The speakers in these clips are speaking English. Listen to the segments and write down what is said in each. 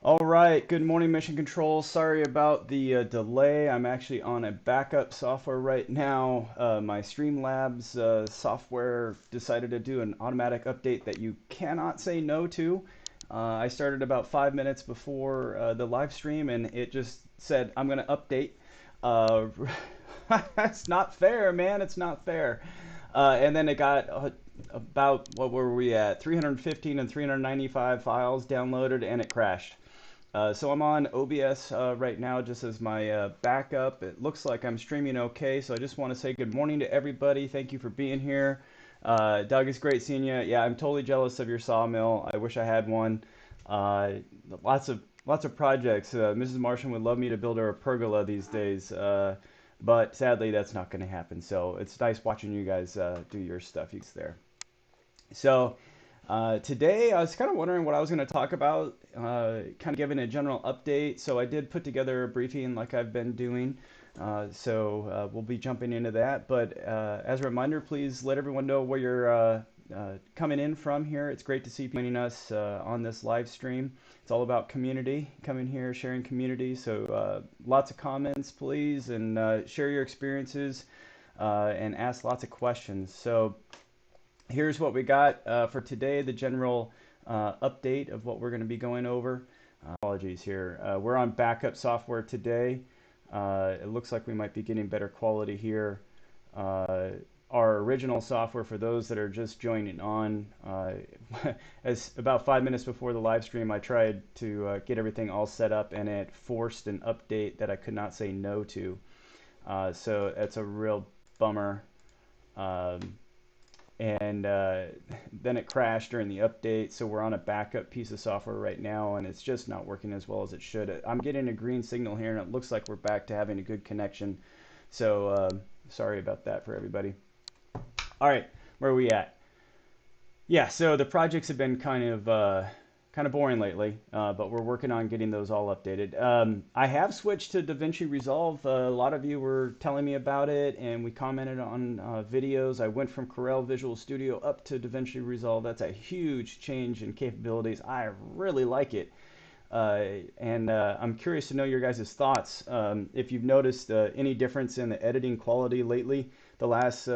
All right, good morning, Mission Control. Sorry about the delay. I'm actually on a backup software right now. My Streamlabs software decided to do an automatic update that you cannot say no to. I started about 5 minutes before the live stream, and it just said, I'm going to update. Uh, that's not fair, man. It's not fair. And then it got about, what were we at? 315 and 395 files downloaded, and it crashed. So I'm on OBS right now just as my backup. It looks like I'm streaming okay, so I just want to say good morning to everybody. Thank you for being here. Doug, it's great seeing you. Yeah, I'm totally jealous of your sawmill. I wish I had one. Uh, lots of projects. Mrs. Martian would love me to build her a pergola these days, but sadly that's not going to happen. So it's nice watching you guys do your stuff there. So today I was kind of wondering what I was going to talk about, kind of giving a general update. So I did put together a briefing like I've been doing. So we'll be jumping into that. But as a reminder, please let everyone know where you're coming in from here. It's great to see you joining us on this live stream. It's all about community, coming here, sharing community. So lots of comments, please, and share your experiences and ask lots of questions. So here's what we got for today, the general update of what we're going to be going over. Apologies here. We're on backup software today. It looks like we might be getting better quality here. Uh, our original software, for those that are just joining on, as about 5 minutes before the live stream, I tried to get everything all set up, and it forced an update that I could not say no to. So that's a real bummer. Um, and then it crashed during the update, so we're on a backup piece of software right now, and it's just not working as well as it should. I'm getting a green signal here, and it looks like we're back to having a good connection. So sorry about that for everybody. All right, where are we at? Yeah, so the projects have been kind of boring lately, but we're working on getting those all updated. I have switched to DaVinci Resolve. A lot of you were telling me about it, and we commented on videos. I went from Corel Visual Studio up to DaVinci Resolve. That's a huge change in capabilities. I really like it. And I'm curious to know your guys' thoughts. If you've noticed any difference in the editing quality lately, the last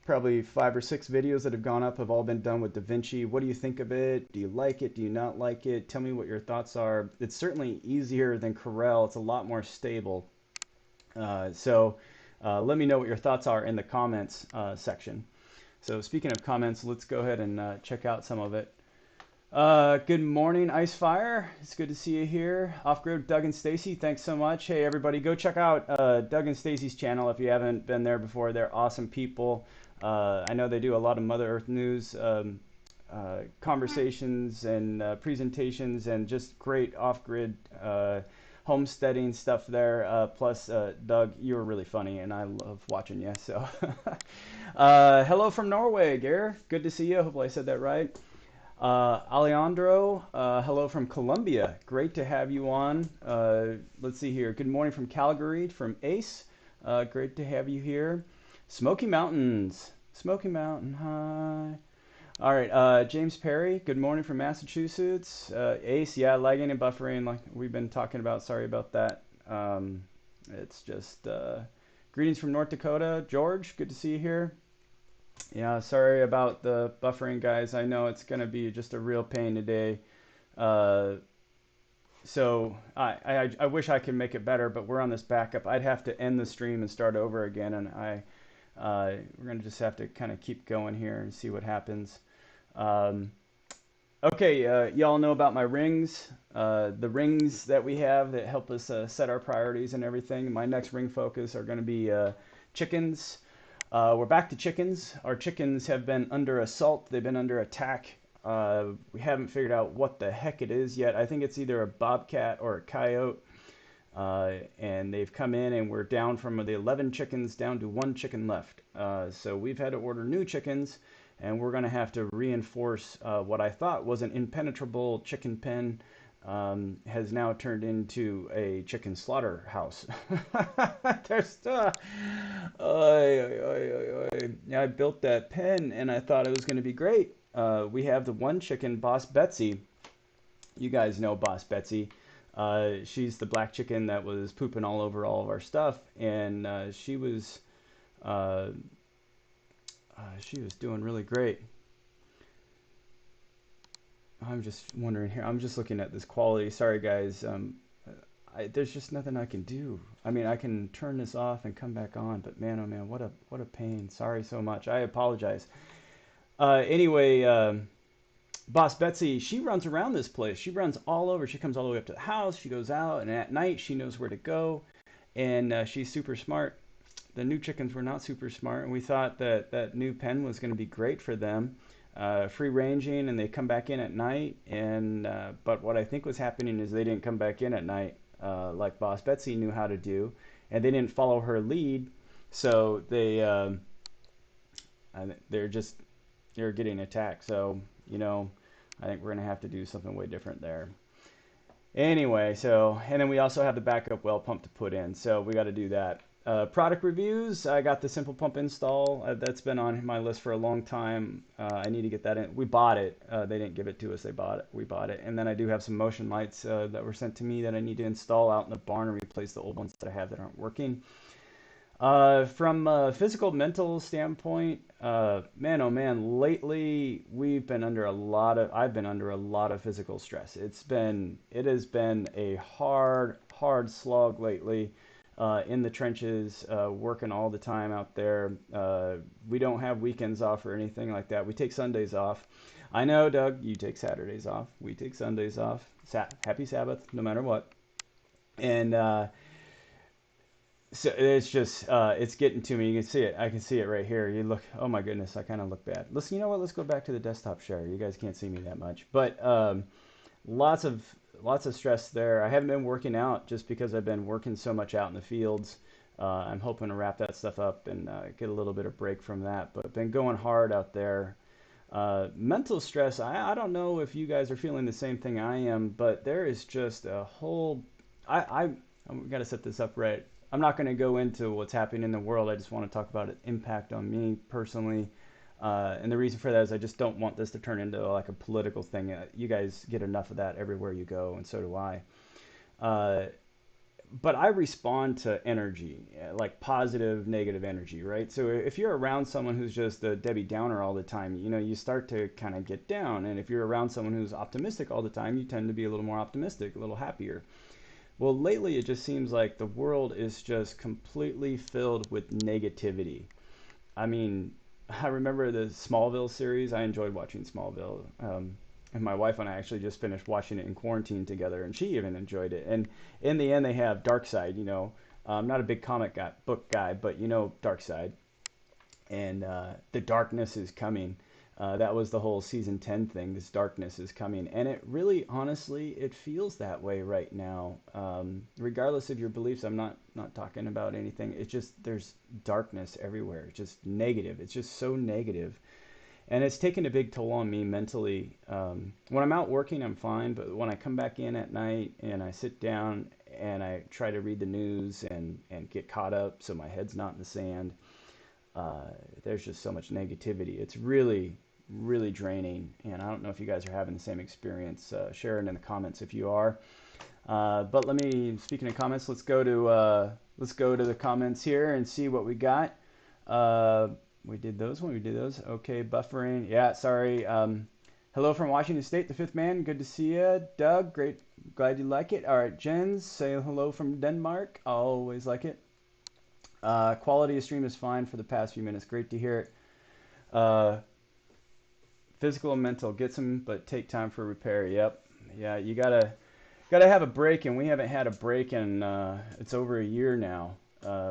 probably 5 or 6 videos that have gone up have all been done with DaVinci. What do you think of it? Do you like it? Do you not like it? Tell me what your thoughts are. It's certainly easier than Corel. It's a lot more stable. So let me know what your thoughts are in the comments section. So speaking of comments, let's go ahead and check out some of it. Good morning, Icefire. It's good to see you here. Off-Grid, Doug and Stacy, thanks so much. Hey, everybody, go check out Doug and Stacy's channel if you haven't been there before. They're awesome people. I know they do a lot of Mother Earth news conversations and presentations and just great off-grid homesteading stuff there. Plus, Doug, you were really funny, and I love watching you. So, hello from Norway, Gare. Good to see you. Hopefully, I said that right. Alejandro, hello from Colombia. Great to have you on. Let's see here. Good morning from Calgary, from Ace. Great to have you here. Smoky Mountains. Smoky Mountain High. All right, James Perry, good morning from Massachusetts. Ace, yeah, lagging and buffering like we've been talking about. Sorry about that. It's just greetings from North Dakota. George, good to see you here. Yeah, sorry about the buffering, guys. I know it's going to be just a real pain today. Uh, so I wish I could make it better, but we're on this backup. I'd have to end the stream and start over again, and we're going to just have to kind of keep going here and see what happens. Um, okay, y'all know about my rings. The rings that we have that help us set our priorities and everything. My next ring focus are going to be chickens. We're back to chickens. Our chickens have been under assault. They've been under attack. We haven't figured out what the heck it is yet. I think it's either a bobcat or a coyote. And they've come in, and we're down from the 11 chickens down to 1 chicken left. So we've had to order new chickens, and we're going to have to reinforce what I thought was an impenetrable chicken pen. Has now turned into a chicken slaughterhouse. There's yeah, I built that pen and I thought it was going to be great. We have the 1 chicken, Boss Betsy. You guys know Boss Betsy. She's the black chicken that was pooping all over all of our stuff, and uh, she was doing really great. I'm just wondering here. I'm just looking at this quality. Sorry, guys. There's just nothing I can do. I mean, I can turn this off and come back on, but man, oh man, what a pain. Sorry so much. I apologize. Anyway, Boss Betsy, she runs around this place. She runs all over. She comes all the way up to the house. She goes out, and at night she knows where to go, and she's super smart. The new chickens were not super smart, and we thought that that new pen was going to be great for them, free ranging, and they come back in at night. And but what I think was happening is they didn't come back in at night like Boss Betsy knew how to do, and they didn't follow her lead, so they're just they're getting attacked. So I think we're gonna have to do something way different there. Anyway, so, and then we also have the backup well pump to put in, so we got to do that. Product reviews, I got the Simple Pump install. That's been on my list for a long time. I need to get that in. We bought it. They didn't give it to us. They bought it. We bought it. And then I do have some motion lights that were sent to me that I need to install out in the barn and replace the old ones that I have that aren't working. From a physical mental standpoint, man, oh man, lately I've been under a lot of physical stress. It has been a hard slog lately, in the trenches, working all the time out there. We don't have weekends off or anything like that. We take Sundays off. I know, Doug, you take Saturdays off. We take Sundays off. Happy Sabbath, no matter what. And, so it's just it's getting to me. You can see it. I can see it right here. You look. Oh my goodness, I kind of look bad. Listen, you know what? Let's go back to the desktop share. You guys can't see me that much, but lots of lots of stress there. I haven't been working out just because I've been working so much out in the fields. I'm hoping to wrap that stuff up and get a little bit of break from that. But been going hard out there. Mental stress. I don't know if you guys are feeling the same thing I am, but there is just a whole. I'm got to set this up right. I'm not going to go into what's happening in the world. I just want to talk about its impact on me personally. And the reason for that is I just don't want this to turn into like a political thing. You guys get enough of that everywhere you go, and so do I. Uh, but I respond to energy, like positive, negative energy, right? So if you're around someone who's just a Debbie Downer all the time, you start to kind of get down. And if you're around someone who's optimistic all the time, you tend to be a little more optimistic, a little happier. Well, lately it just seems like the world is just completely filled with negativity. I mean, I remember the Smallville series. I enjoyed watching Smallville. And my wife and I actually just finished watching it in quarantine together, and she even enjoyed it. And in the end, they have Darkseid. I'm not a big book guy, but Darkseid, and the darkness is coming. That was the whole season 10 thing. This darkness is coming, and it really, honestly, it feels that way right now. Regardless of your beliefs, I'm not talking about anything. It's just there's darkness everywhere. It's just negative. It's just so negative, and it's taken a big toll on me mentally. When I'm out working, I'm fine, but when I come back in at night and I sit down and I try to read the news and get caught up, so my head's not in the sand. There's just so much negativity. It's really draining, and I don't know if you guys are having the same experience. Share it in the comments if you are. But speaking of comments, let's go to the comments here and see what we got. We did those when we did those. Okay, buffering. Yeah, sorry. Hello from Washington State, the fifth man. Good to see you, Doug. Great, glad you like it. All right, Jens, say hello from Denmark. Always like it. Quality of stream is fine for the past few minutes. Great to hear it. Physical and mental, get some, but take time for repair. Yep. Yeah, you gotta have a break, and we haven't had a break in it's over a year now.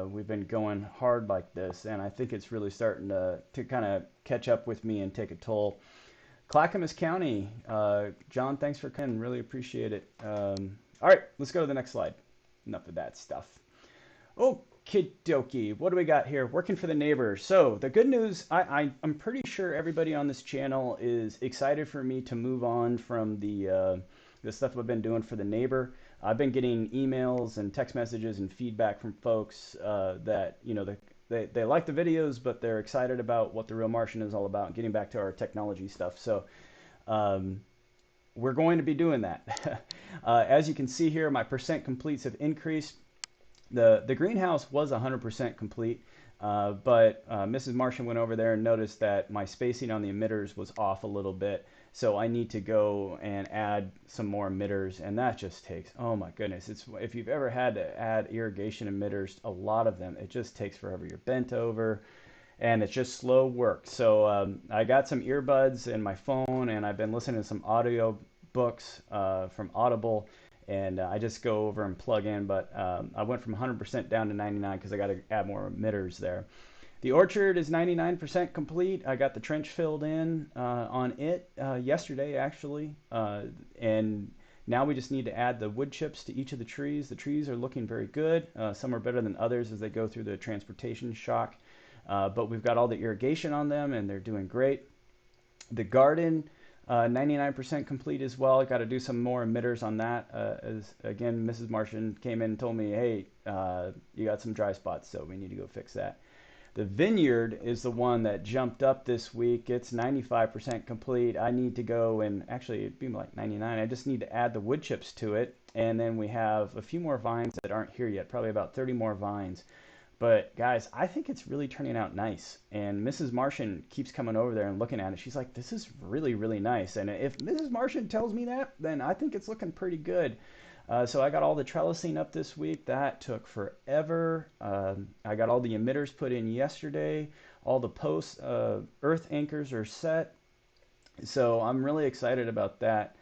We've been going hard like this, and I think it's really starting to kind of catch up with me and take a toll. Clackamas County, John, thanks for coming. Really appreciate it. All right, let's go to the next slide. Enough of that stuff. Okie dokie, what do we got here? Working for the neighbor. So the good news, I'm pretty sure everybody on this channel is excited for me to move on from the stuff I've been doing for the neighbor. I've been getting emails and text messages and feedback from folks that they like the videos, but they're excited about what the Real Martian is all about, getting back to our technology stuff. So we're going to be doing that. As you can see here, my percent completes have increased. The greenhouse was 100% complete, but Mrs. Martian went over there and noticed that my spacing on the emitters was off a little bit. So I need to go and add some more emitters, and that just takes, oh my goodness, it's, if you've ever had to add irrigation emitters, a lot of them, it just takes forever. You're bent over, and it's just slow work. So I got some earbuds in my phone, and I've been listening to some audio books from Audible, and I just go over and plug in. But I went from 100% down to 99 because I got to add more emitters there. The orchard is 99% complete. I got the trench filled in on it yesterday, actually, and now we just need to add the wood chips to each of the trees. The trees are looking very good. Some are better than others as they go through the transportation shock. But we've got all the irrigation on them, and they're doing great. The garden, 99% complete as well. I got to do some more emitters on that. As again, Mrs. Martian came in and told me, hey, you got some dry spots, so we need to go fix that. The vineyard is the one that jumped up this week. It's 95% complete. I need to go and actually it'd be like 99. I just need to add the wood chips to it. And then we have a few more vines that aren't here yet, probably about 30 more vines. But guys, I think it's really turning out nice. And Mrs. Martian keeps coming over there and looking at it. She's like, this is really, really nice. And if Mrs. Martian tells me that, then I think it's looking pretty good. So I got all the trellising up this week. That took forever. I got all the emitters put in yesterday. All the posts, earth anchors are set. So I'm really excited about that.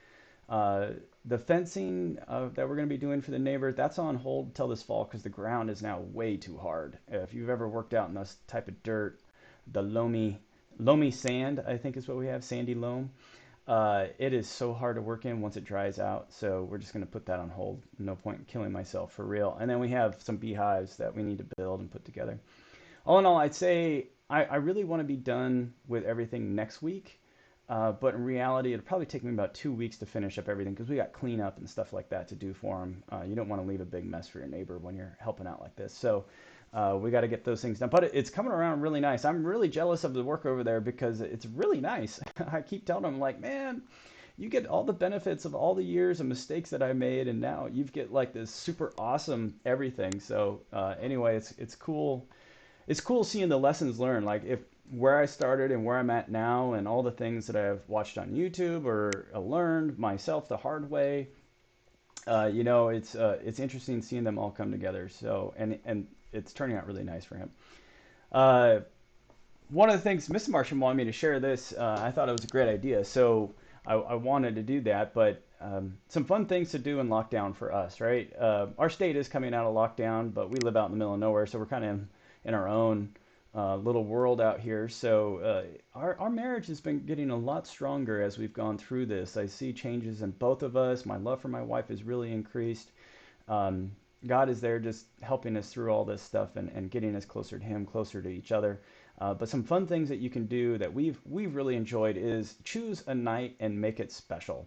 The fencing that we're going to be doing for the neighbor, that's on hold till this fall because the ground is now way too hard. If you've ever worked out in this type of dirt, the loamy sand, I think is what we have, sandy loam. It is so hard to work in once it dries out, so we're just going to put that on hold. No point in killing myself for real. And then we have some beehives that we need to build and put together. All in all, I'd say I really want to be done with everything next week. But in reality, it'll probably take me about 2 weeks to finish up everything because we got cleanup and stuff like that to do for them. You don't want to leave a big mess for your neighbor when you're helping out like this. So we got to get those things done. But it's coming around really nice. I'm really jealous of the work over there because it's really nice. I keep telling them, like, man, you get all the benefits of all the years of mistakes that I made, and now you get like this super awesome everything. So anyway, it's cool. It's cool seeing the lessons learned. Like if where I started and where I'm at now, and all the things that I've watched on YouTube or learned myself the hard way. It's interesting seeing them all come together. So and it's turning out really nice for him. Uh, One of the things Miss Martian wanted me to share this, I thought it was a great idea. So I wanted to do that, but some fun things to do in lockdown for us, right? Our state is coming out of lockdown, but we live out in the middle of nowhere, so we're kind of in our own little world out here. So our marriage has been getting a lot stronger as we've gone through this. I see changes in both of us. My love for my wife has really increased. Um, God is there just helping us through all this stuff and getting us closer to Him, closer to each other. But some fun things that you can do that we've really enjoyed is choose a night and make it special.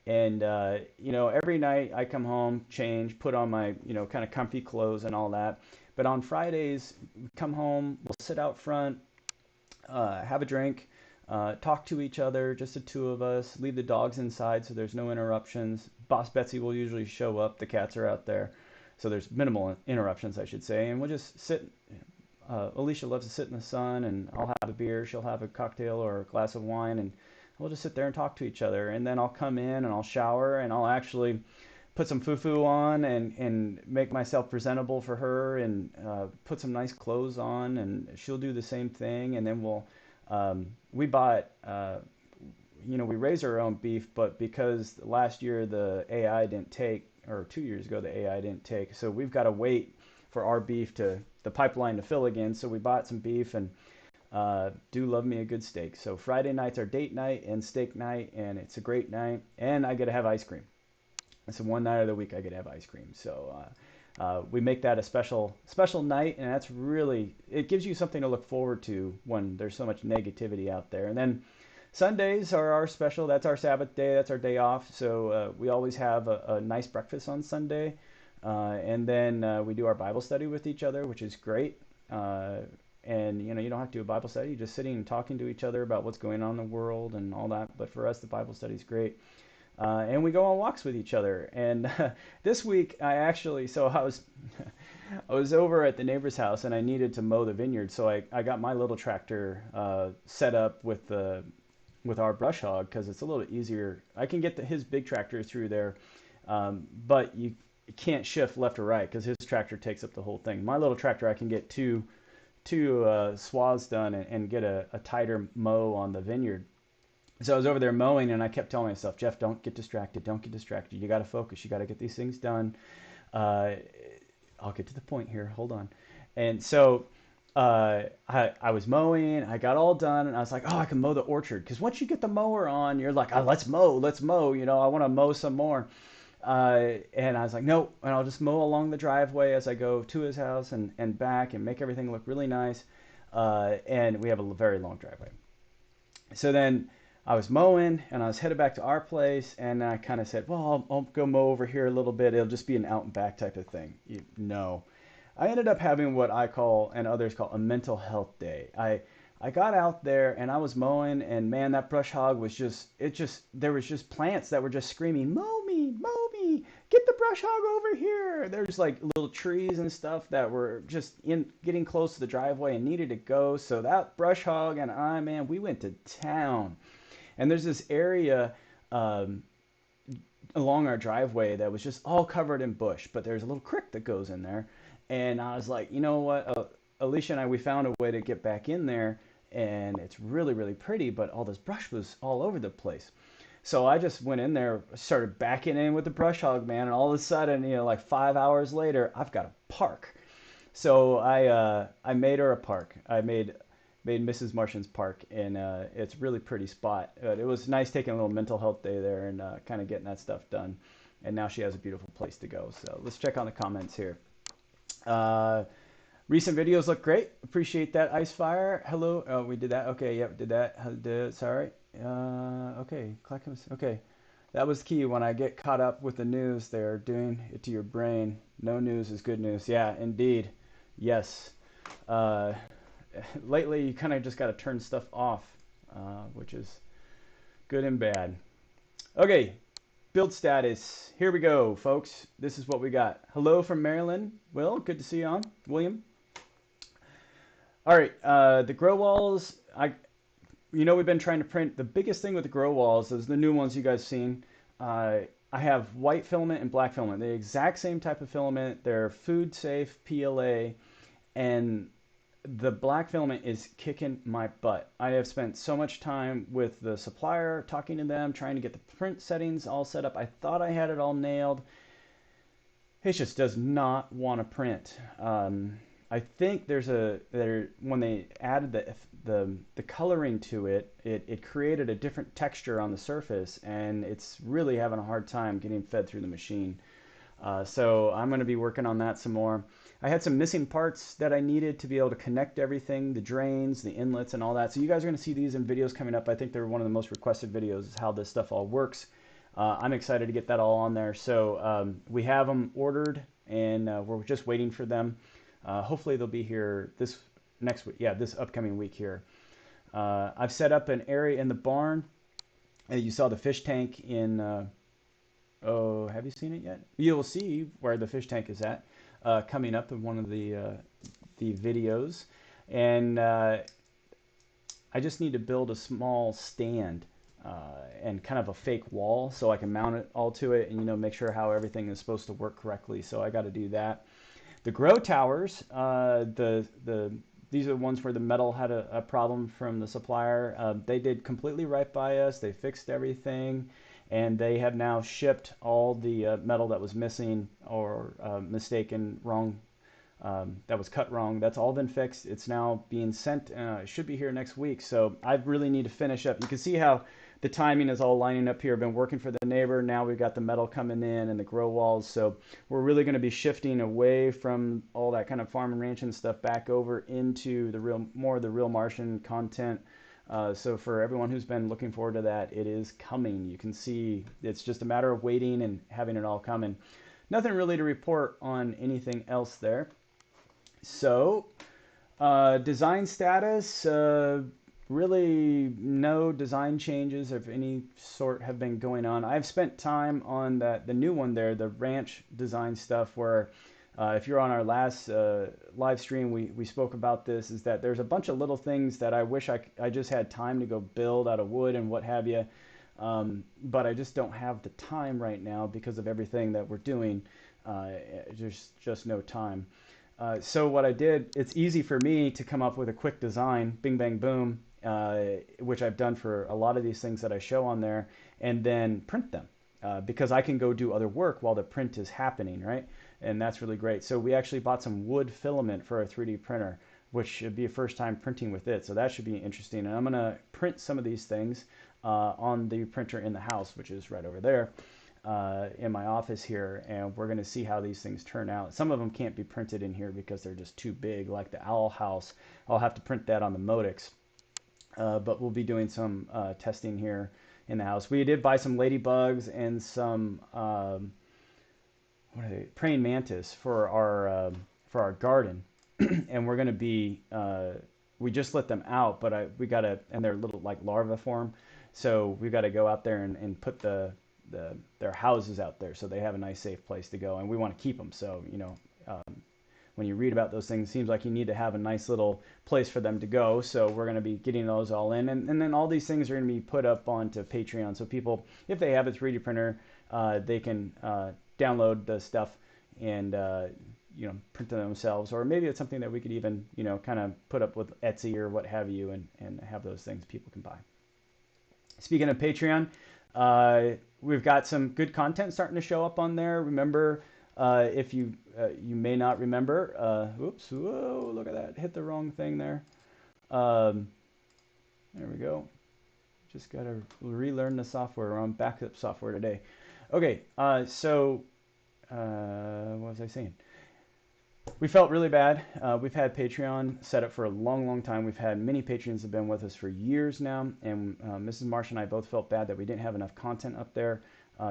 And every night I come home, change, put on my kind of comfy clothes and all that. But on Fridays, we come home, we'll sit out front, have a drink, talk to each other, just the two of us, leave the dogs inside so there's no interruptions. Boss Betsy will usually show up, the cats are out there. So there's minimal interruptions, I should say. And we'll just sit. Alicia loves to sit in the sun, and I'll have a beer. She'll have a cocktail or a glass of wine, and we'll just sit there and talk to each other. And then I'll come in and I'll shower, and I'll actually put some fufu on and make myself presentable for her, and put some nice clothes on, and she'll do the same thing. And then we bought, we raise our own beef, but because last year the AI didn't take, or 2 years ago the AI didn't take, so we've got to wait for our beef the pipeline to fill again. So we bought some beef, and do love me a good steak. So Friday nights are date night and steak night, and it's a great night. And I get to have ice cream. So one night of the week I get to have ice cream. So we make that a special night, and that's really, it gives you something to look forward to when there's so much negativity out there. And then Sundays are our special. That's our Sabbath day. That's our day off. So we always have a nice breakfast on Sunday. And then we do our Bible study with each other, which is great. And you don't have to do a Bible study, you're just sitting and talking to each other about what's going on in the world and all that. But for us, the Bible study is great. and we go on walks with each other. And this week, I was I was over at the neighbor's house and I needed to mow the vineyard, so I got my little tractor set up with our brush hog because it's a little easier. I can get his big tractor through there, but you can't shift left or right because his tractor takes up the whole thing. My little tractor, I can get two swaths done and get a tighter mow on the vineyard. So I was over there mowing and I kept telling myself, Jeff, don't get distracted. Don't get distracted. You got to focus. You got to get these things done. Uh, I'll get to the point here. Hold on. And so I was mowing. I got all done, and I was like, oh, I can mow the orchard. Because once you get the mower on, you're like, oh, let's mow, let's mow. You know, I want to mow some more. And I was like, no, and I'll just mow along the driveway as I go to his house and back and make everything look really nice. And we have a very long driveway. So then I was mowing and I was headed back to our place and I kind of said, well, I'll go mow over here a little bit. It'll just be an out and back type of thing. No. I ended up having what I call and others call a mental health day. I got out there and I was mowing and man, that brush hog was there was just plants that were just screaming, mow me, get the brush hog over here. There's like little trees and stuff that were just getting close to the driveway and needed to go. So that brush hog and man, we went to town. And there's this area um, along our driveway that was just all covered in bush, but there's a little creek that goes in there. And I was like, you know what? Alicia and we found a way to get back in there, and it's really, really pretty, but all this brush was all over the place. So I just went in there, started backing in with the brush hog, man, and all of a sudden, like 5 hours later, I've got a park. So I made her a park. I made Mrs. Martian's park, and it's a really pretty spot. But it was nice taking a little mental health day there and kind of getting that stuff done. And now she has a beautiful place to go. So let's check on the comments here. Uh, Recent videos look great. Appreciate that, Icefire. Hello. Oh, we did that. Okay, yep, did that. Sorry. Okay, okay. That was key. When I get caught up with the news, they're doing it to your brain. No news is good news. Yeah, indeed. Yes. Uh, Lately, you kind of just got to turn stuff off, which is good and bad. Okay, build status. Here we go, folks. This is what we got. Hello from Maryland. Will, good to see you on. William. All right, the grow walls. We've been trying to print. The biggest thing with the grow walls is the new ones you guys seen. I have white filament and black filament. The exact same type of filament. They're food safe PLA, and the black filament is kicking my butt. I have spent so much time with the supplier, talking to them, trying to get the print settings all set up. I thought I had it all nailed. It just does not want to print. I think when they added the coloring to it, it created a different texture on the surface, and it's really having a hard time getting fed through the machine. So I'm going to be working on that some more. I had some missing parts that I needed to be able to connect everything, the drains, the inlets, and all that. So you guys are going to see these in videos coming up. I think they're one of the most requested videos, is how this stuff all works. I'm excited to get that all on there. So we have them ordered, and we're just waiting for them. Hopefully they'll be here this next week. Yeah, this upcoming week here. I've set up an area in the barn. You saw the fish tank in... oh, have you seen it yet? You'll see where the fish tank is at coming up in one of the videos. And I just need to build a small stand and kind of a fake wall so I can mount it all to it and make sure how everything is supposed to work correctly. So I got to do that. The grow towers, these are the ones where the metal had a problem from the supplier. They did completely right by us. They fixed everything. And they have now shipped all the metal that was missing or mistaken, wrong, that was cut wrong. That's all been fixed. It's now being sent. It should be here next week. So I really need to finish up. You can see how the timing is all lining up here. I've been working for the neighbor. Now we've got the metal coming in and the grow walls. So we're really going to be shifting away from all that kind of farm and ranching stuff back over into more of the Real Martian content. So for everyone who's been looking forward to that, it is coming. You can see it's just a matter of waiting and having it all coming. Nothing really to report on anything else there. So design status, really no design changes of any sort have been going on. I've spent time on the new one there, the ranch design stuff, where if you're on our last live stream, we spoke about this, is that there's a bunch of little things that I wish I just had time to go build out of wood and what have you. But I just don't have the time right now because of everything that we're doing. There's just no time. So what I did, it's easy for me to come up with a quick design, bing, bang, boom, which I've done for a lot of these things that I show on there, and then print them because I can go do other work while the print is happening, right? And that's really great. So we actually bought some wood filament for our 3D printer, which should be a first time printing with it. So that should be interesting. And I'm going to print some of these things on the printer in the house, which is right over there in my office here, and we're going to see how these things turn out. Some of them can't be printed in here because they're just too big, like the owl house. I'll have to print that on the Modix, but we'll be doing some testing here in the house. We did buy some ladybugs and some what are they? Praying mantis for our garden, and we're going to be we just let them out, but we got to, and they're little like larva form, so we got to go out there and put their houses out there so they have a nice safe place to go, and we want to keep them. So when you read about those things, it seems like you need to have a nice little place for them to go. So we're going to be getting those all in, and then all these things are going to be put up onto Patreon. So people, if they have a 3D printer, they can download the stuff and print them themselves, or maybe it's something that we could even kind of put up with Etsy or what have you, and have those things people can buy. Speaking of Patreon, we've got some good content starting to show up on there. Remember, if you may not remember, oops, whoa, look at that, hit the wrong thing there. There we go. Just got to relearn the software. We're on backup software today. Okay, so what was I saying? We felt really bad. We've had Patreon set up for a long, long time. We've had many patrons have been with us for years now, and Mrs. Marsh and I both felt bad that we didn't have enough content up there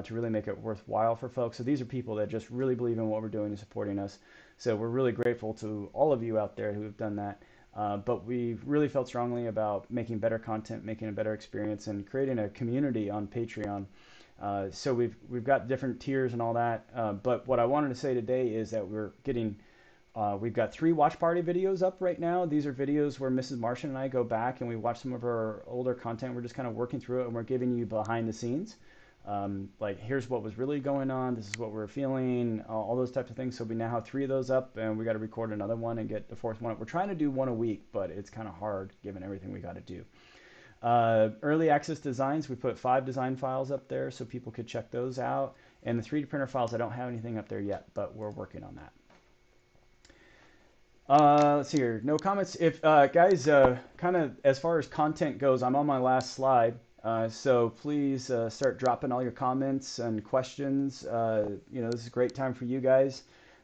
to really make it worthwhile for folks. So these are people that just really believe in what we're doing and supporting us. So we're really grateful to all of you out there who have done that. But we really felt strongly about making better content, making a better experience, and creating a community on Patreon. So we've got different tiers and all that. But what I wanted to say today is that we've got 3 watch party videos up right now. These are videos where Mrs. Martian and I go back and we watch some of her older content. We're just kind of working through it, and we're giving you behind the scenes. Like, here's what was really going on. This is what we're feeling, all those types of things. So we now have 3 of those up, and we got to record another one and get the 4th one up. We're trying to do 1 a week, but it's kind of hard given everything we got to do. Early access designs, we put 5 design files up there so people could check those out. And the 3D printer files, I don't have anything up there yet, but we're working on that. Let's see here. No comments. If guys, kind of as far as content goes, I'm on my last slide. So please start dropping all your comments and questions. This is a great time for you guys.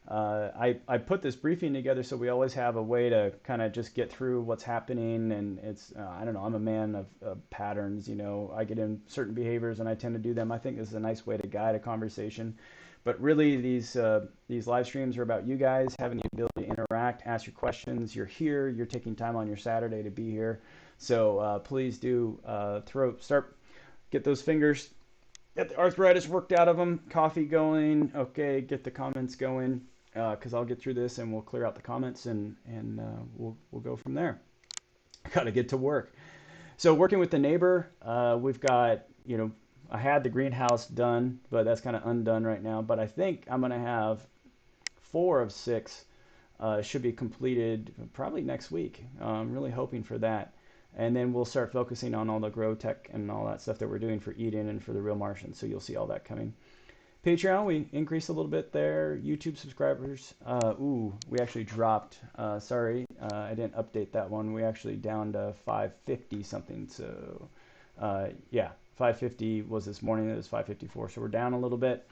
I put this briefing together so we always have a way to kind of just get through what's happening. And it's, I don't know, I'm a man of patterns. I get in certain behaviors and I tend to do them. I think this is a nice way to guide a conversation. But really, these live streams are about you guys having the ability to interact, ask your questions. You're here. You're taking time on your Saturday to be here. So please do get those fingers, get the arthritis worked out of them, coffee going. Okay, get the comments going, because I'll get through this and we'll clear out the comments and we'll go from there. Got to get to work. So working with the neighbor, we've got, I had the greenhouse done, but that's kind of undone right now. But I think I'm going to have 4 of 6 should be completed probably next week. I'm really hoping for that. And then we'll start focusing on all the grow tech and all that stuff that we're doing for Eden and for the Real Martian. So you'll see all that coming. Patreon, we increased a little bit there. YouTube subscribers, we actually dropped. Sorry, I didn't update that one. We actually down to 550 something. So yeah, 550 was this morning. It was 554. So we're down a little bit.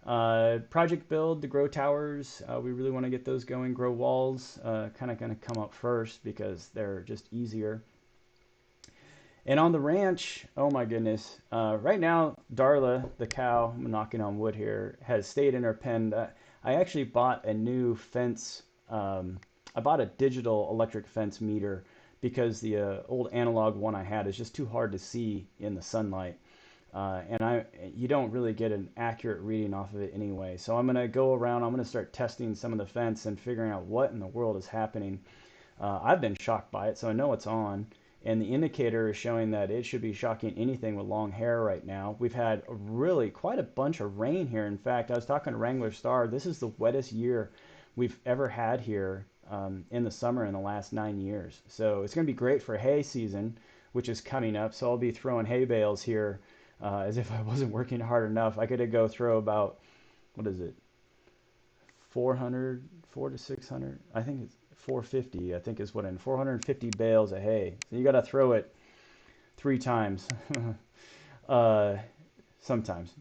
Project build, the grow towers, we really want to get those going. Grow walls, kind of going to come up first because they're just easier. And on the ranch, oh my goodness, right now, Darla, the cow, I'm knocking on wood here, has stayed in her pen. I actually bought a new fence. I bought a digital electric fence meter because the old analog one I had is just too hard to see in the sunlight. And you don't really get an accurate reading off of it anyway. So I'm going to go around, I'm going to start testing some of the fence and figuring out what in the world is happening. I've been shocked by it, so I know it's on. And the indicator is showing that it should be shocking anything with long hair right now. We've had really quite a bunch of rain here. In fact, I was talking to Wrangler Star. This is the wettest year we've ever had here in the summer in the last 9 years. So it's going to be great for hay season, which is coming up. So I'll be throwing hay bales here as if I wasn't working hard enough. I could go throw about, what is it, 400, 400 to 600. I think it's 450. I think is what in 450 bales of hay. So you got to throw it 3 times. uh, sometimes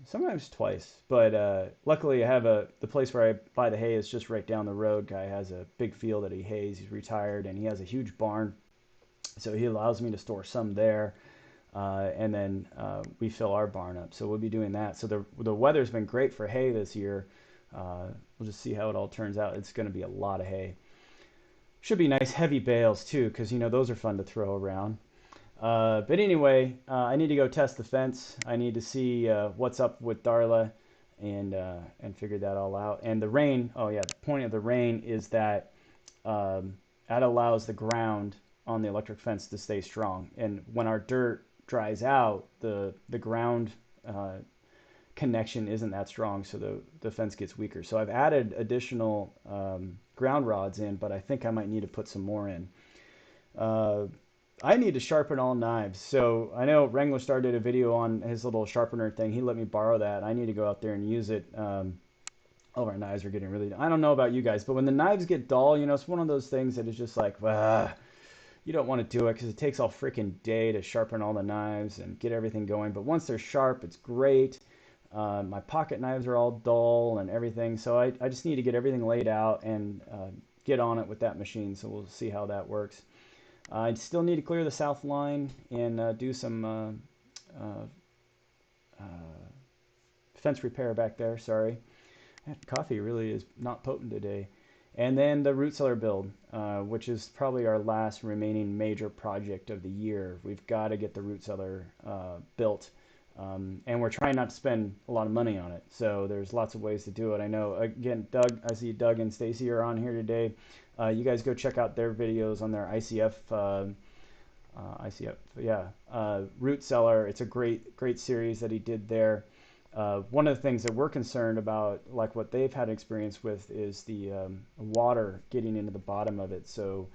twice. But luckily, I have the place where I buy the hay is just right down the road. Guy has a big field that he hays. He's retired and he has a huge barn, so he allows me to store some there. And then we fill our barn up. So we'll be doing that. So the weather's been great for hay this year. We'll just see how it all turns out. It's going to be a lot of hay. Should be nice heavy bales too, because you know those are fun to throw around. But anyway, I need to go test the fence. I need to see what's up with Darla and figure that all out. And the rain. Oh yeah, the point of the rain is that that allows the ground on the electric fence to stay strong. And when our dirt dries out, the ground connection isn't that strong, so the fence gets weaker. So I've added additional ground rods in, but I think I might need to put some more in. I need to sharpen all knives. So I know Wrangler Star did a video on his little sharpener thing. He let me borrow that. I need to go out there and use it. All of our knives are getting really, I don't know about you guys, but when the knives get dull, you know, it's one of those things that is just like, you don't want to do it because it takes all freaking day to sharpen all the knives and get everything going. But once they're sharp, it's great. My pocket knives are all dull and everything. So I just need to get everything laid out and get on it with that machine. So we'll see how that works. I still need to clear the south line and do some fence repair back there. Sorry. That coffee really is not potent today. And then the root cellar build, which is probably our last remaining major project of the year. We've got to get the root cellar built. And we're trying not to spend a lot of money on it. So there's lots of ways to do it. I know, again, Doug, I see Doug and Stacy are on here today. You guys go check out their videos on their root cellar. It's a great series that he did there. One of the things that we're concerned about, like what they've had experience with, is the water getting into the bottom of it. So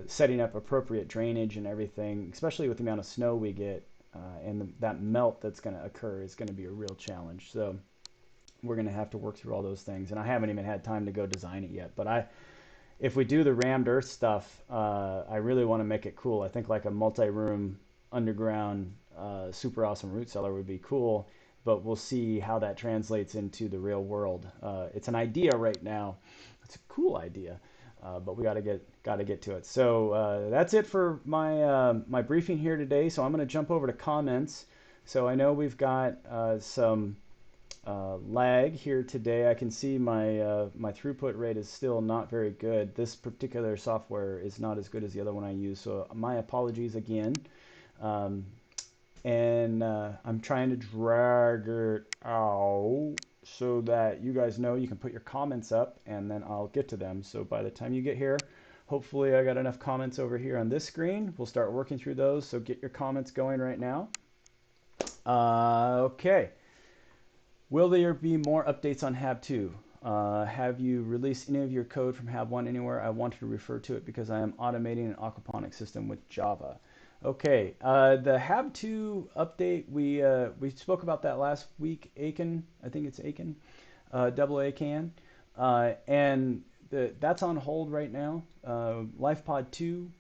setting up appropriate drainage and everything, especially with the amount of snow we get, and that melt that's going to occur is going to be a real challenge. So we're going to have to work through all those things. And I haven't even had time to go design it yet. But if we do the rammed earth stuff, I really want to make it cool. I think like a multi-room underground super awesome root cellar would be cool. But we'll see how that translates into the real world. It's an idea right now. It's a cool idea, but we got to get to it. So that's it for my briefing here today. So I'm going to jump over to comments. So I know we've got some lag here today. I can see my throughput rate is still not very good. This particular software is not as good as the other one I use. So my apologies again. And I'm trying to drag it out so that you guys know you can put your comments up and then I'll get to them. So by the time you get here, hopefully I got enough comments over here on this screen. We'll start working through those. So get your comments going right now. Okay. Will there be more updates on HAB 2? Have you released any of your code from HAB 1 anywhere? I wanted to refer to it because I am automating an aquaponics system with Java. Okay, the HAB 2 update, we spoke about that last week, Aiken, I think it's Aiken, double ACAN, and that's on hold right now. LifePod 2,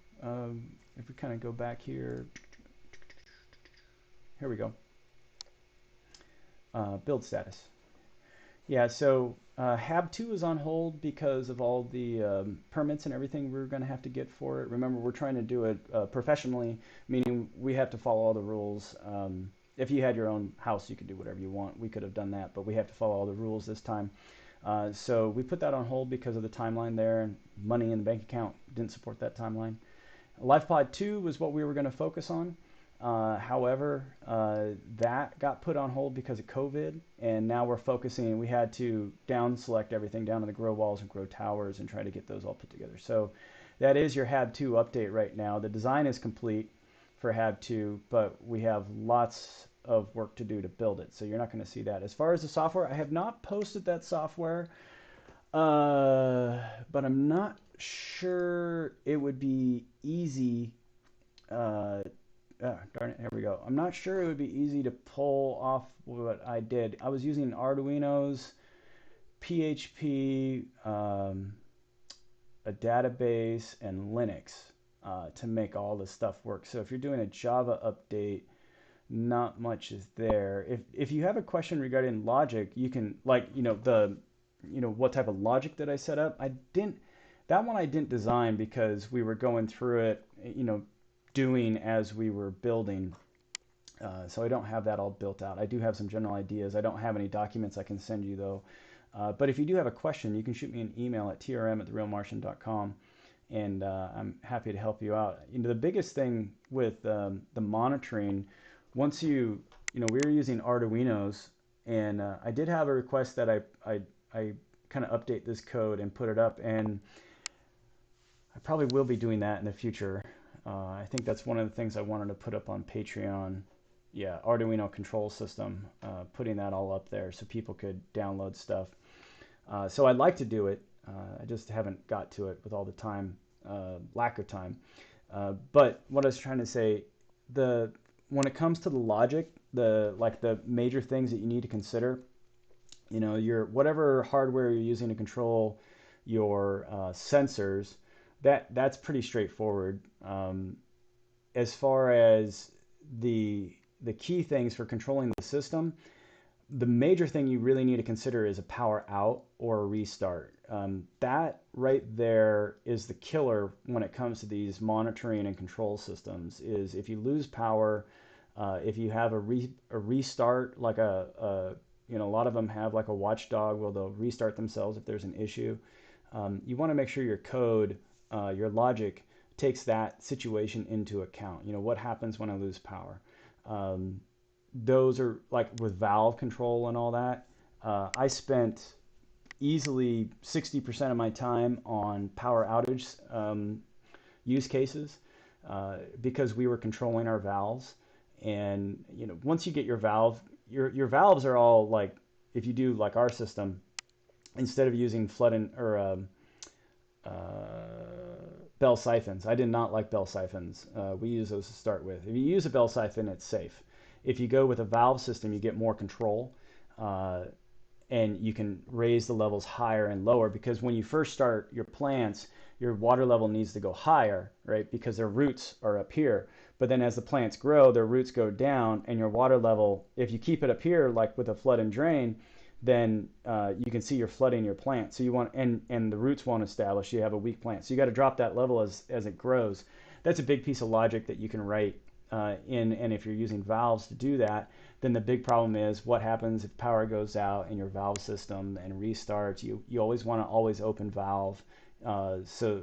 if we kind of go back here we go, build status. Yeah, so HAB 2 is on hold because of all the permits and everything we're going to have to get for it. Remember, we're trying to do it professionally, meaning we have to follow all the rules. If you had your own house, you could do whatever you want. We could have done that, but we have to follow all the rules this time. So we put that on hold because of the timeline there, and money in the bank account didn't support that timeline. LifePod 2 was what we were going to focus on. However, that got put on hold because of COVID, and now we're focusing. We had to down select everything down to the grow walls and grow towers and try to get those all put together. So that is your HAB 2 update right now. The design is complete for HAB 2, but we have lots of work to do to build it. So you're not going to see that. As far as the software, I have not posted that software, but I'm not sure it would be easy. Uh, Darn it, here we go. I'm not sure it would be easy to pull off what I did. I was using Arduino's, PHP, a database, and Linux to make all this stuff work. So if you're doing a Java update, not much is there. If you have a question regarding logic, you can what type of logic that I set up. That one I didn't design because we were going through it, doing as we were building. So I don't have that all built out. I do have some general ideas. I don't have any documents I can send you though. But if you do have a question, you can shoot me an email at trm@therealmartian.com, and I'm happy to help you out. The biggest thing with the monitoring, once we were using Arduinos, and I did have a request that I kind of update this code and put it up, and I probably will be doing that in the future. I think that's one of the things I wanted to put up on Patreon. Yeah, Arduino control system, putting that all up there so people could download stuff. So I'd like to do it. I just haven't got to it with all the time, lack of time. But what I was trying to say, when it comes to the logic, the major things that you need to consider, your whatever hardware you're using to control your sensors, that's pretty straightforward. As far as the key things for controlling the system, the major thing you really need to consider is a power out or a restart. That right there is the killer when it comes to these monitoring and control systems. Is if you lose power, if you have a restart, like a lot of them have like a watchdog where they'll restart themselves if there's an issue. You want to make sure your code, your logic, takes that situation into account. What happens when I lose power? Those are like with valve control and all that. I spent easily 60% of my time on power outage use cases because we were controlling our valves. And once you get your valves are all like, if you do like our system, instead of using flood or bell siphons. I did not like bell siphons. We use those to start with. If you use a bell siphon, it's safe. If you go with a valve system, you get more control, and you can raise the levels higher and lower, because when you first start your plants, your water level needs to go higher, right? Because their roots are up here. But then as the plants grow, their roots go down, and your water level, if you keep it up here, like with a flood and drain, then you can see you're flooding your plant. So you want, and the roots won't establish. You have a weak plant. So you got to drop that level as it grows. That's a big piece of logic that you can write in. And if you're using valves to do that, then the big problem is what happens if power goes out in your valve system and restarts. You always want to always open valve so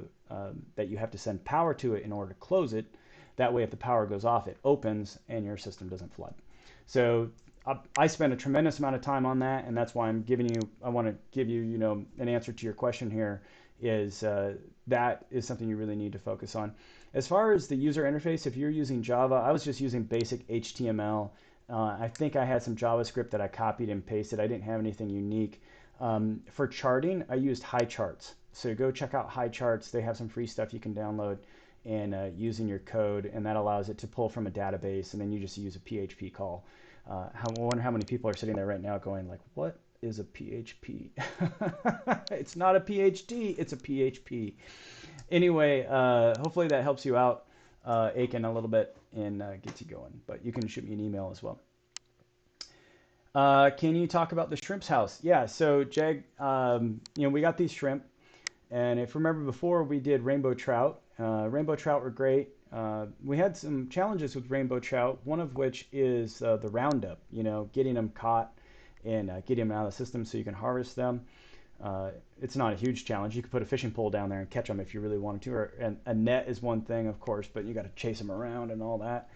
that you have to send power to it in order to close it. That way, if the power goes off, it opens and your system doesn't flood. So I spent a tremendous amount of time on that, and that's why I want to give you, an answer to your question here, is that is something you really need to focus on. As far as the user interface, if you're using Java, I was just using basic HTML. I think I had some JavaScript that I copied and pasted. I didn't have anything unique. For charting, I used HighCharts. So go check out HighCharts. They have some free stuff you can download and use in your code, and that allows it to pull from a database, and then you just use a PHP call. I wonder how many people are sitting there right now going like, what is a PHP? It's not a PhD, it's a PHP. Anyway, hopefully that helps you out, Aiken, a little bit and gets you going. But you can shoot me an email as well. Can you talk about the shrimp's house? Yeah, so Jag, we got these shrimp. And if you remember before, we did rainbow trout. Rainbow trout were great. We had some challenges with rainbow trout, one of which is the roundup, getting them caught and getting them out of the system so you can harvest them. Uh, it's not a huge challenge. You could put a fishing pole down there and catch them if you really wanted to. Or and a net is one thing, of course, but you got to chase them around and all that.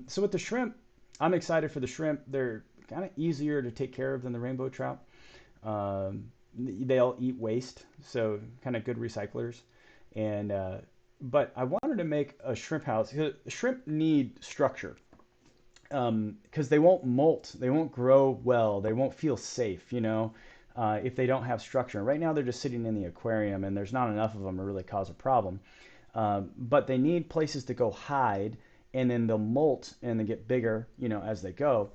So with the shrimp, I'm excited for the shrimp. They're kind of easier to take care of than the rainbow trout. They'll eat waste, so kind of good recyclers. And but I wanted to make a shrimp house. Shrimp need structure because they won't molt, they won't grow well, they won't feel safe, if they don't have structure. Right now, they're just sitting in the aquarium, and there's not enough of them to really cause a problem. But they need places to go hide, and then they'll molt and they get bigger, as they go.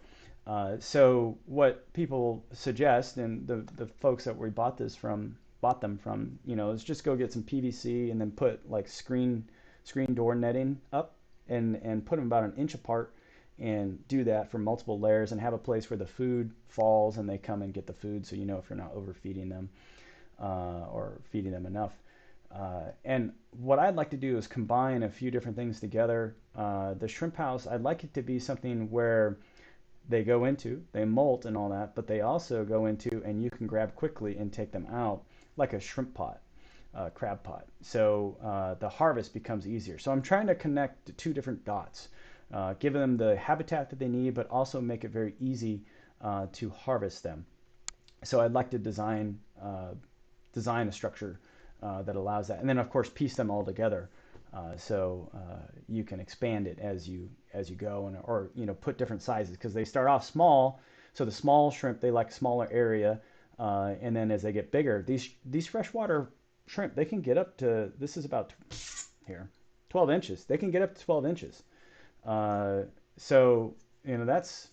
So what people suggest, and the folks that we bought them from, is just go get some PVC and then put like screen door netting up and put them about an inch apart and do that for multiple layers and have a place where the food falls and they come and get the food, so if you're not overfeeding them or feeding them enough. And what I'd like to do is combine a few different things together. The shrimp house, I'd like it to be something where they go into, they molt and all that, but they also go into and you can grab quickly and take them out, like a shrimp pot, crab pot. So the harvest becomes easier. So I'm trying to connect two different dots, give them the habitat that they need, but also make it very easy to harvest them. So I'd like to design a structure that allows that, and then of course piece them all together. So you can expand it as you go, and or put different sizes, because they start off small. So the small shrimp, they like a smaller area, and then as they get bigger, these freshwater shrimp, they can get up to, this is about here 12 inches. They can get up to 12 inches. So that's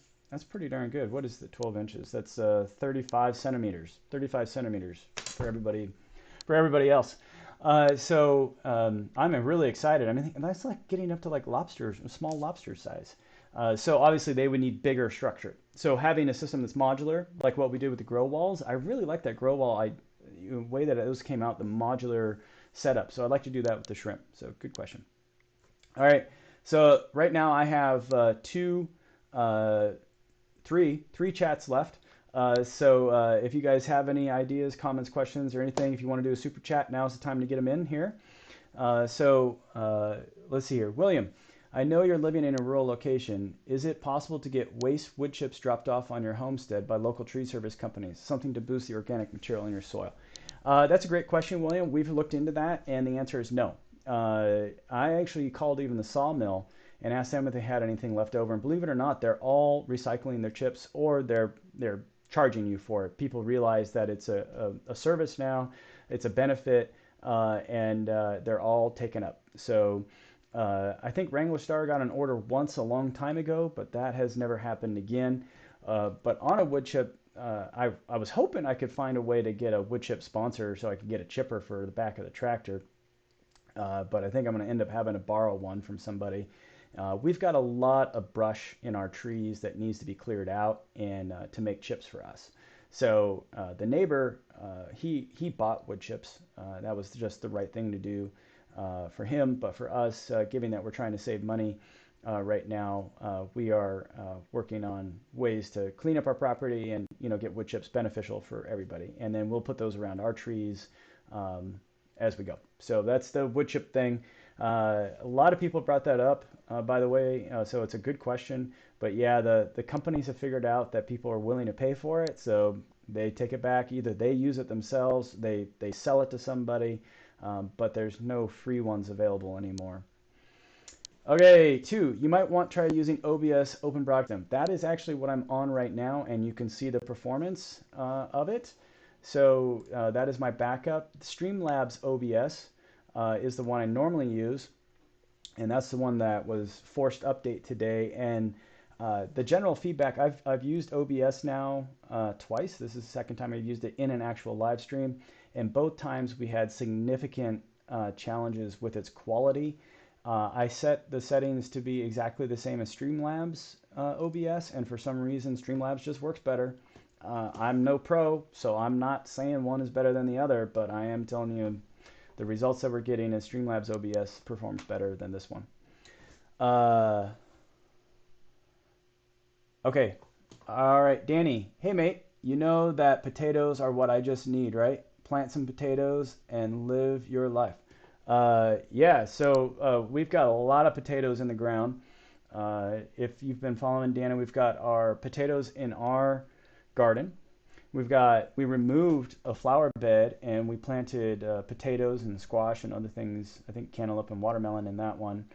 pretty darn good. What is the 12 inches? That's 35 centimeters. 35 centimeters for everybody else. I'm really excited. I mean, that's like getting up to like lobsters, small lobster size. So obviously they would need bigger structure. So having a system that's modular, like what we did with the grow walls, I really like that grow wall. Way that those came out, the modular setup. So I'd like to do that with the shrimp. So good question. All right. So right now I have uh, three chats left. If you guys have any ideas, comments, questions, or anything, if you want to do a super chat, now's the time to get them in here. Let's see here. William, I know you're living in a rural location. Is it possible to get waste wood chips dropped off on your homestead by local tree service companies? Something to boost the organic material in your soil. That's a great question, William. We've looked into that, and the answer is no. I actually called even the sawmill and asked them if they had anything left over. And believe it or not, they're all recycling their chips, or they're charging you for it. People realize that it's a service now, it's a benefit, and they're all taken up. So I think Wrangler Star got an order once a long time ago, but that has never happened again. But on a wood chip, I was hoping I could find a way to get a wood chip sponsor so I could get a chipper for the back of the tractor. But I think I'm going to end up having to borrow one from somebody. We've got a lot of brush in our trees that needs to be cleared out and to make chips for us. So the neighbor, he bought wood chips. That was just the right thing to do for him. But for us, given that we're trying to save money right now, we are working on ways to clean up our property and get wood chips beneficial for everybody. And then we'll put those around our trees as we go. So that's the wood chip thing. A lot of people brought that up, by the way, so it's a good question. But yeah, the companies have figured out that people are willing to pay for it, so they take it back. Either they use it themselves, they sell it to somebody, but there's no free ones available anymore. Okay, 2, you might want to try using OBS Open Broadcast. That is actually what I'm on right now, and you can see the performance of it. So that is my backup. Streamlabs OBS is the one I normally use, and that's the one that was forced update today. And the general feedback, I've used OBS now twice. This is the second time I've used it in an actual live stream, and both times we had significant challenges with its quality. I set the settings to be exactly the same as Streamlabs OBS, and for some reason Streamlabs just works better. I'm no pro, so I'm not saying one is better than the other, but I am telling you the results that we're getting is Streamlabs OBS performs better than this one. Okay. All right, Danny. Hey, mate. you know that potatoes are what I just need, right? Plant some potatoes and live your life. Yeah, so we've got a lot of potatoes in the ground. If you've been following Dana, we've got our potatoes in our garden. We removed a flower bed and we planted potatoes and squash and other things. I think cantaloupe and watermelon in that one.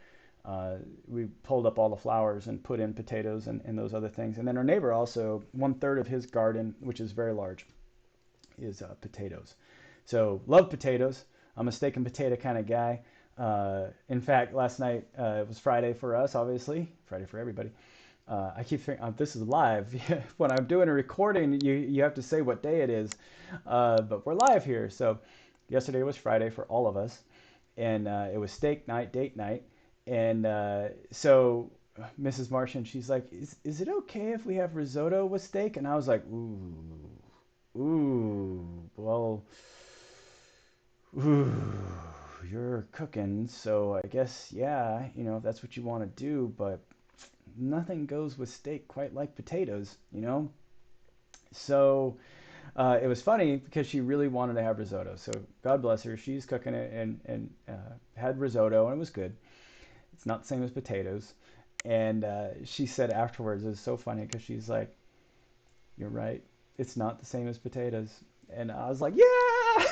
We pulled up all the flowers and put in potatoes and those other things. And then our neighbor also, 1/3 of his garden, which is very large, is potatoes. So love potatoes. I'm a steak and potato kind of guy. In fact, last night it was Friday for us, obviously Friday for everybody. I keep thinking this is live. When I'm doing a recording, you have to say what day it is, but we're live here. So yesterday was Friday for all of us, and it was steak night, date night, and so Mrs. Martian, she's like, "Is it okay if we have risotto with steak?" And I was like, well, ooh, you're cooking, so I guess yeah, if that's what you want to do, but nothing goes with steak quite like potatoes. So it was funny because she really wanted to have risotto. So God bless her, she's cooking it and had risotto and it was good. It's not the same as potatoes. And she said afterwards, it was so funny because she's like, "You're right, it's not the same as potatoes." And I was like, "Yeah,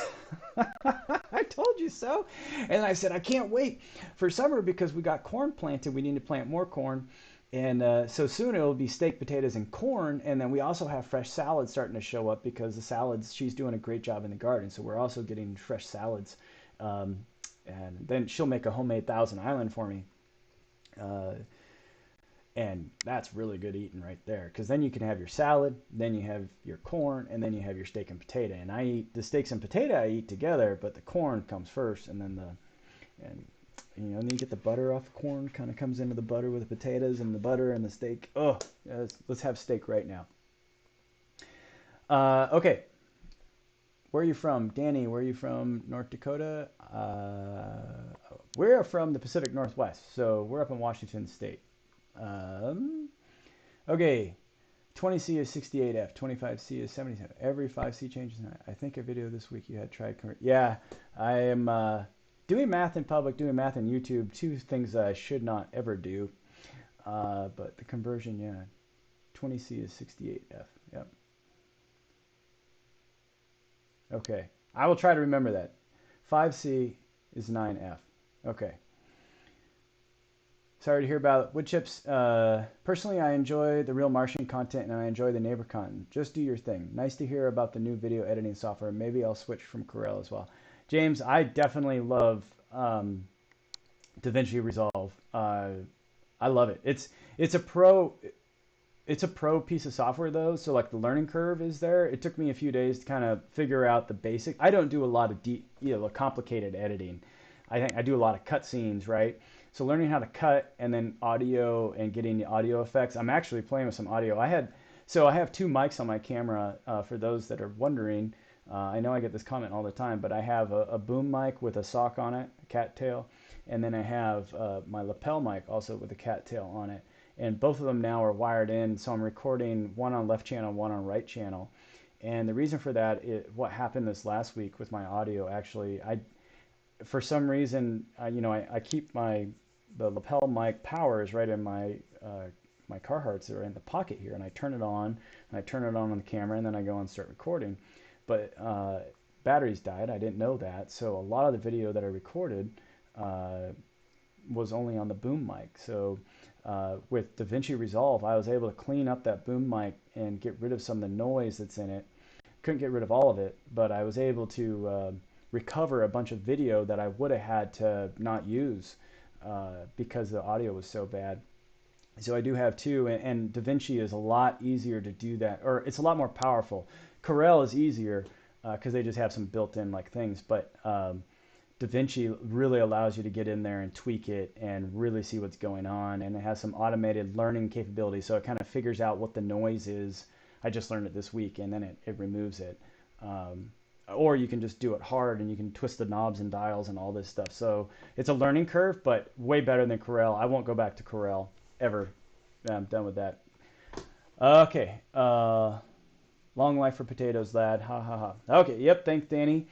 I told you so." And I said, "I can't wait for summer because we got corn planted. We need to plant more corn." And so soon it'll be steak, potatoes, and corn. And then we also have fresh salads starting to show up because the salads, she's doing a great job in the garden. So we're also getting fresh salads. Um, and then she'll make a homemade Thousand Island for me. Uh, and that's really good eating right there. Because then you can have your salad, then you have your corn, and then you have your steak and potato. And I eat the steaks and potato I eat together, but the corn comes first, and then and then you get the butter off the corn, kind of comes into the butter with the potatoes and the butter and the steak. Oh, let's have steak right now. Okay, where are you from? Danny, where are you from? North Dakota? We're from the Pacific Northwest, so we're up in Washington State. Um, okay, 20C is 68F, 25C is 77. Every 5C changes. I think a video this week you had tried. Yeah, I am doing math in public, doing math on YouTube. Two things that I should not ever do. But the conversion, yeah, 20C is 68F. Yep. Okay, I will try to remember that. 5C is 9F. Okay. Sorry to hear about wood chips. Personally, I enjoy the Real Martian content and I enjoy the neighbor content. Just do your thing. Nice to hear about the new video editing software. Maybe I'll switch from Corel as well. James, I definitely love DaVinci Resolve. I love it. It's a pro piece of software though, so like the learning curve is there. It took me a few days to kind of figure out the basic. I don't do a lot of complicated editing. I think I do a lot of cutscenes, right? So learning how to cut and then audio and getting the audio effects. I'm actually playing with some audio. I have two mics on my camera. For those that are wondering, I know I get this comment all the time, but I have a boom mic with a sock on it, a cattail, and then I have my lapel mic also with a cattail on it. And both of them now are wired in, so I'm recording one on left channel, one on right channel. And the reason for that, what happened this last week with my audio, actually, for some reason, I keep the lapel mic power is right in my Carhartts that are in the pocket here, and I turn it on, on the camera, and then I go and start recording. But batteries died. I didn't know that, so a lot of the video that I recorded was only on the boom mic. So with DaVinci Resolve, I was able to clean up that boom mic and get rid of some of the noise that's in it. Couldn't get rid of all of it, but I was able to recover a bunch of video that I would have had to not use because the audio was so bad. So I do have two, and DaVinci is a lot easier to do that, or it's a lot more powerful. Corel is easier because they just have some built-in like things, but DaVinci really allows you to get in there and tweak it and really see what's going on, and it has some automated learning capability, so it kind of figures out what the noise is. I just learned it this week, and then it removes it. Or you can just do it hard and you can twist the knobs and dials and all this stuff. So it's a learning curve, but way better than Corel. I won't go back to Corel ever. I'm done with that. Okay. Long life for potatoes, lad. Ha ha ha. Okay, yep, thanks, Danny.